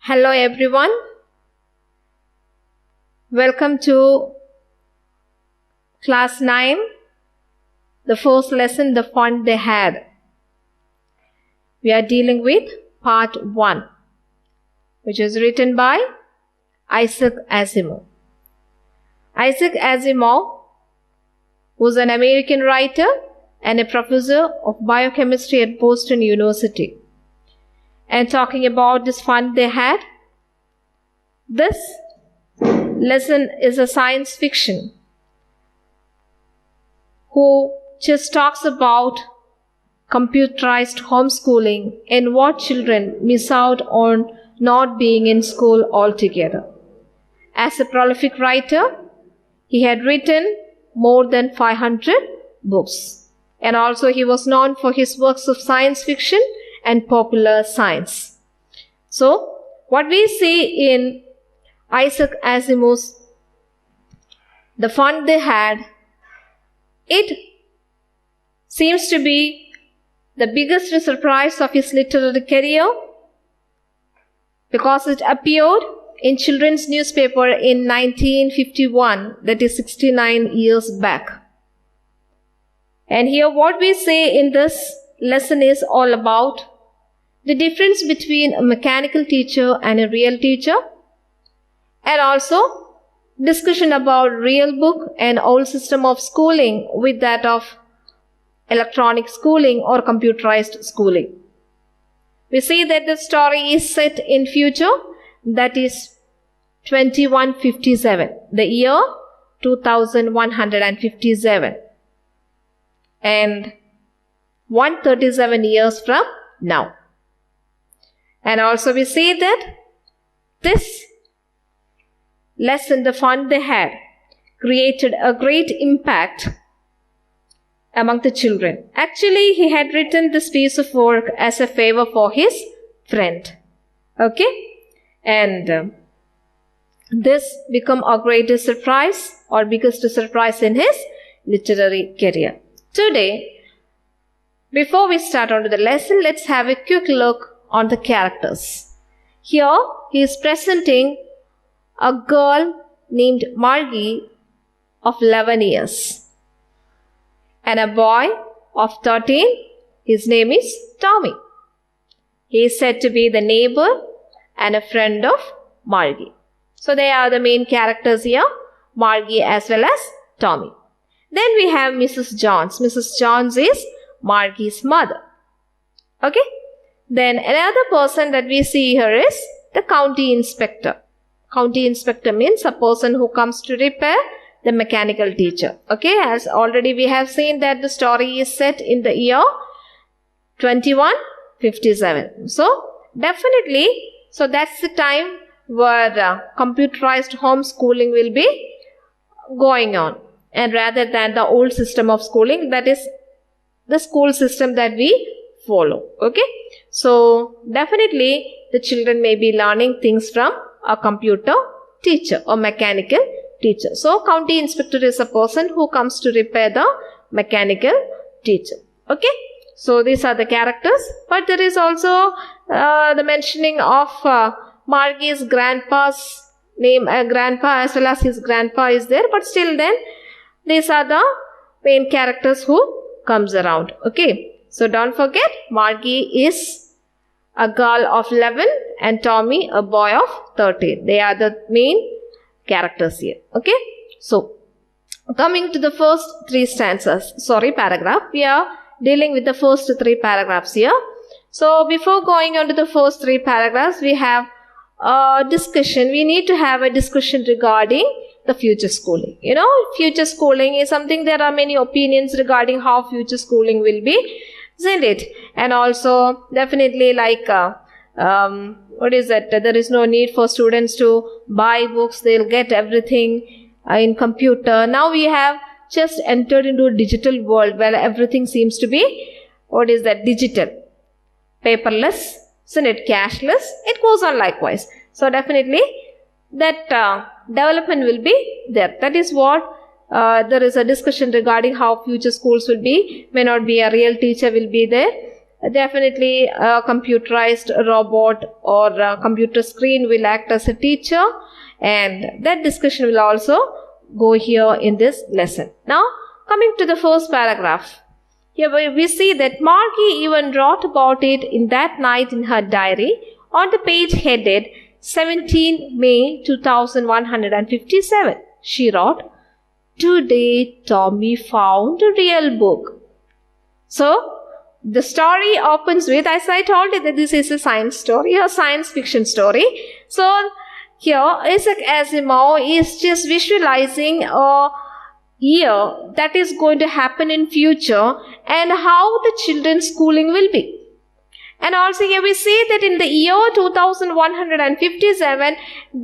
Hello everyone. Welcome to class 9, the first lesson, the fun they had. We are dealing with part 1, which is written by Isaac Asimov. Isaac Asimov was an American writer and a professor of biochemistry at Boston University. And talking about this fun they had, this lesson is a science fiction who just talks about computerized homeschooling and what children miss out on not being in school altogether. As a prolific writer, he had written more than 500 books, and also he was known for his works of science fiction and popular science. So, what we see in Isaac Asimov's The Fun They Had, it seems to be the biggest surprise of his literary career because it appeared in children's newspaper in 1951, that is 69 years back. And here what we say in this lesson is all about the difference between a mechanical teacher and a real teacher, and also discussion about real book and old system of schooling with that of electronic schooling or computerized schooling. We see that the story is set in future, that is 2157, the year 2157, and 137 years from now. And also we see that this lesson, the fun they had, created a great impact among the children. Actually, he had written this piece of work as a favor for his friend. Okay? And this became a greatest surprise or biggest surprise in his literary career. Today, before we start on to the lesson, let's have a quick look on the characters. Here, he is presenting a girl named Margie of 11 years and a boy of 13. His name is Tommy. He is said to be the neighbor and a friend of Margie. So they are the main characters here, Margie as well as Tommy. Then we have Mrs. Jones. Mrs. Jones is Margie's mother. Okay? Then another person that we see here is the county inspector. County inspector means a person who comes to repair the mechanical teacher. Okay, as already we have seen that the story is set in the year 2157. So, definitely, so that's the time where computerized homeschooling will be going on. And rather than the old system of schooling, that is the school system that we follow. Okay, so definitely the children may be learning things from a computer teacher or mechanical teacher. So county inspector is a person who comes to repair the mechanical teacher. Okay, so these are the characters, but there is also the mentioning of Margie's grandpa's name, grandpa as well as his grandpa is there, but still then these are the main characters who comes around. Okay, so don't forget, Margie is a girl of 11 and Tommy a boy of 13. They are the main characters here. Okay, so coming to the first three paragraph, we are dealing with the first three paragraphs here. So before going on to the first three paragraphs, we have a discussion. We need to have a discussion regarding the future schooling. You know, future schooling is something, there are many opinions regarding how future schooling will be, isn't it? And also definitely like what is that? There is no need for students to buy books. They'll get everything in computer. Now we have just entered into a digital world where everything seems to be, what is that? Digital. Paperless, isn't it? Cashless. It goes on likewise. So definitely that development will be there. That is what there is a discussion regarding how future schools will be. May not be a real teacher will be there. Definitely a computerized robot or a computer screen will act as a teacher, and that discussion will also go here in this lesson. Now coming to the first paragraph. Here we see that Margie even wrote about it in that night in her diary on the page headed 17 May 2157. She wrote, "Today Tommy found a real book." So the story opens with, as I told you that this is a science story, a science fiction story. So here Isaac Asimov is just visualizing a year that is going to happen in future and how the children's schooling will be. And also here we see that in the year 2157,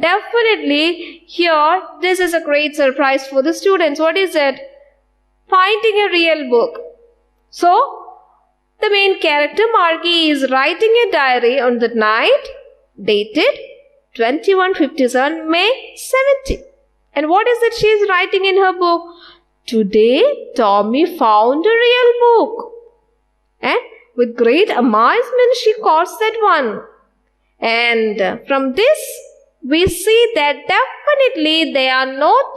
definitely here this is a great surprise for the students. What is it? Finding a real book. So the main character Margie is writing a diary on the night dated 2157 May 70. And what is it she is writing in her book? Today Tommy found a real book. And with great amazement she calls that one. And from this we see that definitely they are not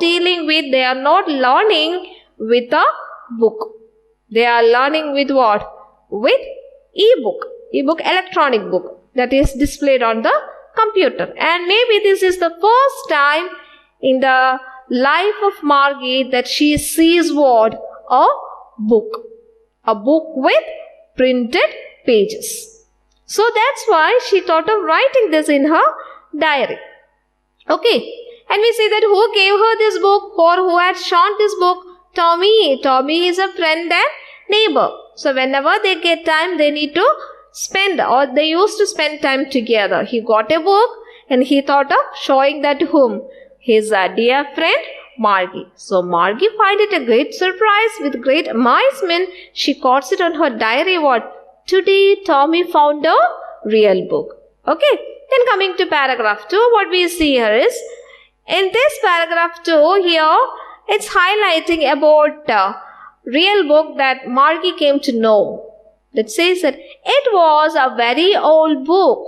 learning with a book. They are learning with what? With e-book electronic book that is displayed on the computer. And maybe this is the first time in the life of Margie that she sees what? A book with printed pages. So that's why she thought of writing this in her diary. Okay, and we see that who gave her this book or who had shown this book? Tommy. Tommy is a friend and neighbor. So whenever they get time, they need to spend, or they used to spend time together. He got a book and he thought of showing that to whom? His dear friend Margie. So Margie find it a great surprise. With great amazement, she quotes it on her diary. What? Today Tommy found a real book. Okay. Then coming to paragraph 2, what we see here is, in this paragraph 2 here, it's highlighting about real book that Margie came to know. That says that it was a very old book.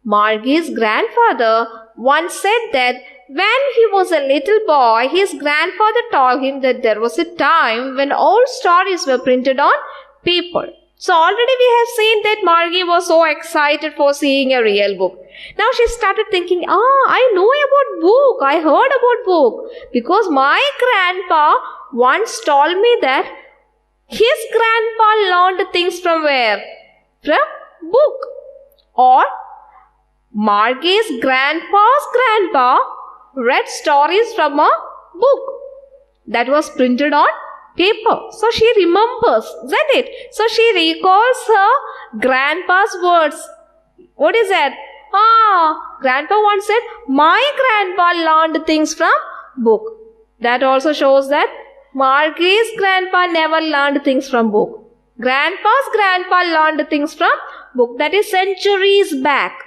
Margie's grandfather once said that when he was a little boy, his grandfather told him that there was a time when old stories were printed on paper. So already we have seen that Margie was so excited for seeing a real book. Now she started thinking, I know about book. I heard about book. Because my grandpa once told me that his grandpa learned things from where? From book. Or Margie's grandpa's grandpa read stories from a book that was printed on paper. So she remembers, isn't it? So she recalls her grandpa's words. What is that? Grandpa once said, my grandpa learned things from book. That also shows that Margie's grandpa never learned things from book. Grandpa's grandpa learned things from book. That is centuries back.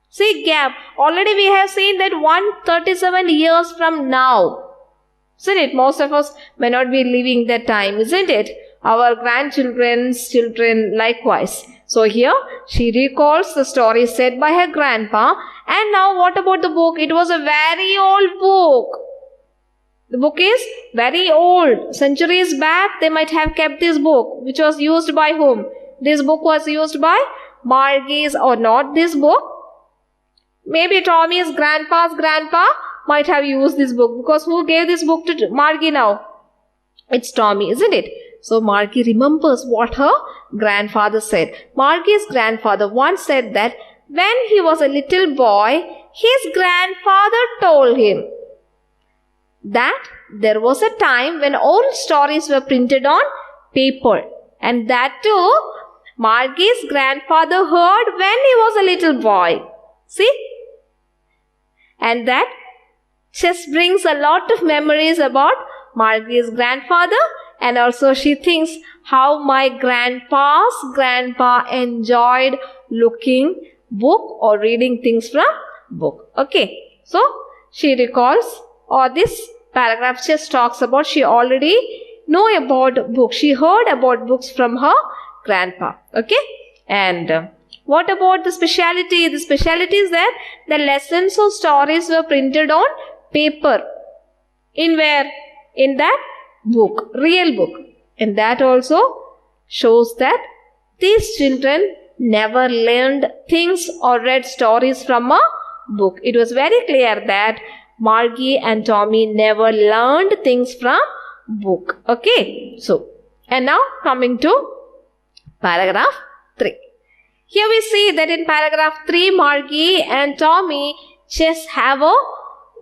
See gap. Already we have seen that 137 years from now. Isn't it? Most of us may not be living that time, isn't it? Our grandchildren's children likewise. So here she recalls the story said by her grandpa. And now what about the book? It was a very old book. The book is very old. Centuries back they might have kept this book, which was used by whom? This book was used by Margie's, or not this book. Maybe Tommy's grandpa's grandpa might have used this book, because who gave this book to Margie now? It's Tommy, isn't it? So Margie remembers what her grandfather said. Margie's grandfather once said that when he was a little boy, his grandfather told him that there was a time when old stories were printed on paper. And that too, Margie's grandfather heard when he was a little boy. See? And that just brings a lot of memories about Margie's grandfather, and also she thinks how my grandpa's grandpa enjoyed looking book or reading things from book. Okay, so she recalls, or this paragraph just talks about she already know about books. She heard about books from her grandpa. Okay, And what about the speciality? The speciality is that the lessons or stories were printed on paper. In where? In that book, real book. And that also shows that these children never learned things or read stories from a book. It was very clear that Margie and Tommy never learned things from book. Okay. So, and now coming to paragraph 3. Here we see that in paragraph 3, Margie and Tommy just have a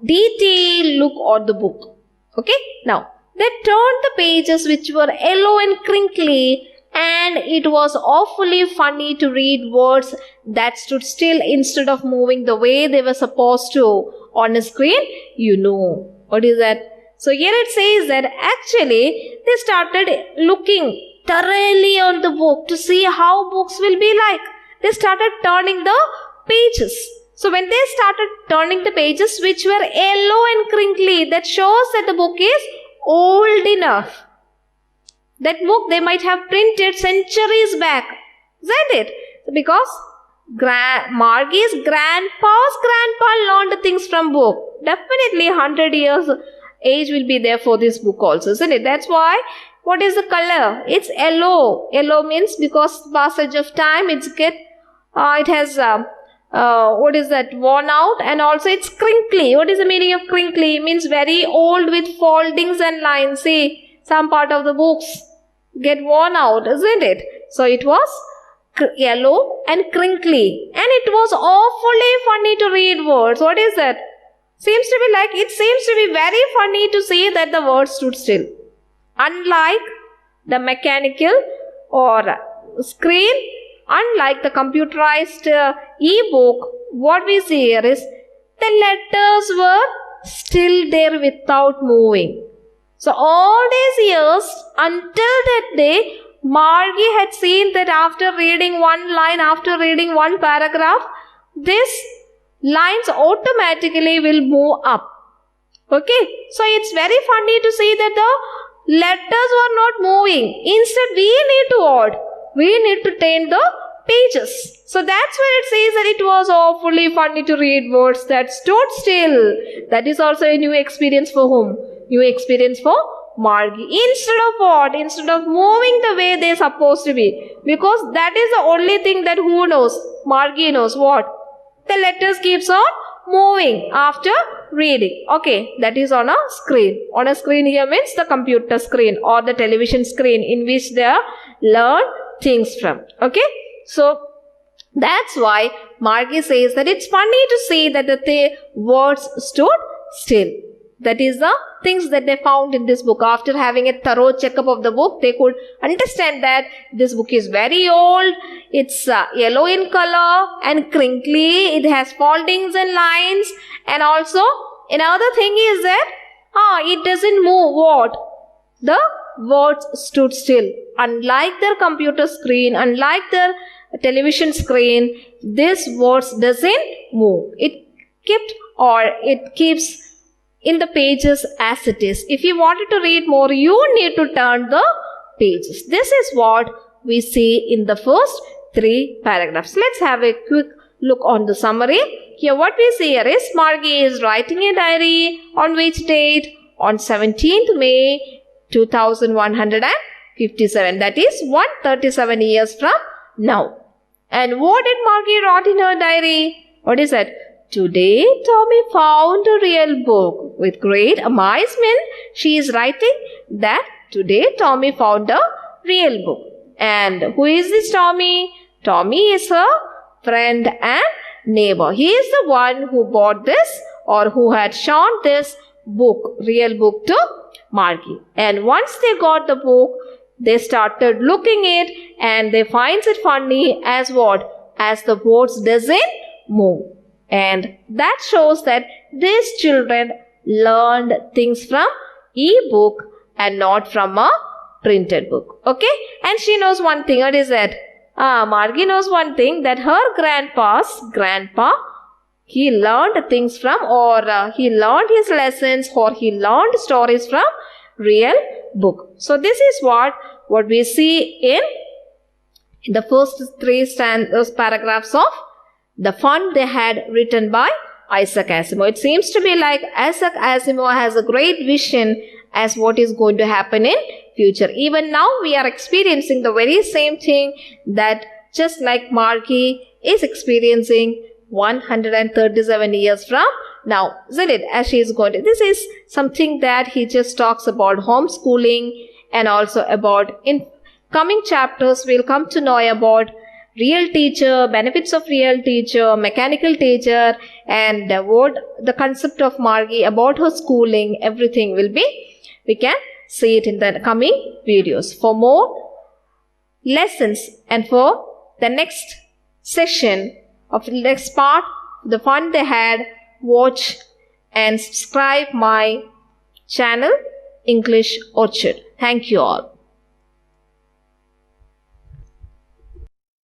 detailed look at the book. Okay. Now, they turned the pages which were yellow and crinkly, and it was awfully funny to read words that stood still instead of moving the way they were supposed to on a screen. You know, what is that? So here it says that actually they started looking thoroughly on the book to see how books will be like. They started turning the pages. So when they started turning the pages which were yellow and crinkly, that shows that the book is old enough. That book they might have printed centuries back. Isn't it? Because Margie's grandpa's grandpa learned things from book. Definitely 100 years age will be there for this book also, isn't it? That's why, what is the color? It's yellow. Yellow means because passage of time it has what is that? Worn out, and also it's crinkly. What is the meaning of crinkly? It means very old with foldings and lines. See, some part of the books get worn out, isn't it? So it was yellow and crinkly, and it was awfully funny to read words. What is that? It seems to be very funny to see that the words stood still. Unlike the mechanical or screen, unlike the computerized e-book, what we see here is the letters were still there without moving. So all these years, until that day, Margie had seen that after reading one line, after reading one paragraph, these lines automatically will move up. Okay, so it's very funny to see that the letters were not moving. Instead, we need to what? We need to turn the pages. So that's where it says that it was awfully funny to read words that stood still. That is also a new experience for whom? New experience for Margie. Instead of what? Instead of moving the way they're supposed to be. Because that is the only thing that who knows? Margie knows. What? The letters keeps on moving after reading. Okay, that is on a screen. On a screen here means the computer screen or the television screen in which they learn things from. Okay, so that's why Margie says that it's funny to see that the words stood still. That is the things that they found in this book. After having a thorough checkup of the book, they could understand that this book is very old. It's yellow in color and crinkly. It has foldings and lines. And also, another thing is that it doesn't move. What? The words stood still. Unlike their computer screen, unlike their television screen, this words doesn't move. It keeps in the pages as it is. If you wanted to read more, you need to turn the pages. This is what we see in the first 3 paragraphs. Let's have a quick look on the summary. Here what we see here is Margie is writing a diary on which date? On 17th May 2157. That is 137 years from now. And what did Margie write in her diary? What is that? Today, Tommy found a real book. With great amazement, she is writing that today Tommy found a real book. And who is this Tommy? Tommy is her friend and neighbor. He is the one who bought this or who had shown this book, real book, to Margie. And once they got the book, they started looking it and they finds it funny as what? As the words doesn't move. And that shows that these children learned things from e-book and not from a printed book. Okay? And she knows one thing. What is that? Margie knows one thing, that her grandpa, he learned things from, or he learned his lessons, or he learned stories from real book. So this is what we see in the first three paragraphs of the fun they had written by Isaac Asimov. It seems to be like Isaac Asimov has a great vision as what is going to happen in future. Even now we are experiencing the very same thing that just like Margie is experiencing 137 years from now, isn't it? As she is going to, this is something that he just talks about homeschooling, and also about in coming chapters we'll come to know about real teacher, benefits of real teacher, mechanical teacher, and what the concept of Margie about her schooling, everything will be, we can see it in the coming videos. For more lessons and for the next session of the next part, the fun they had, watch and subscribe my channel English Orchard. Thank you all.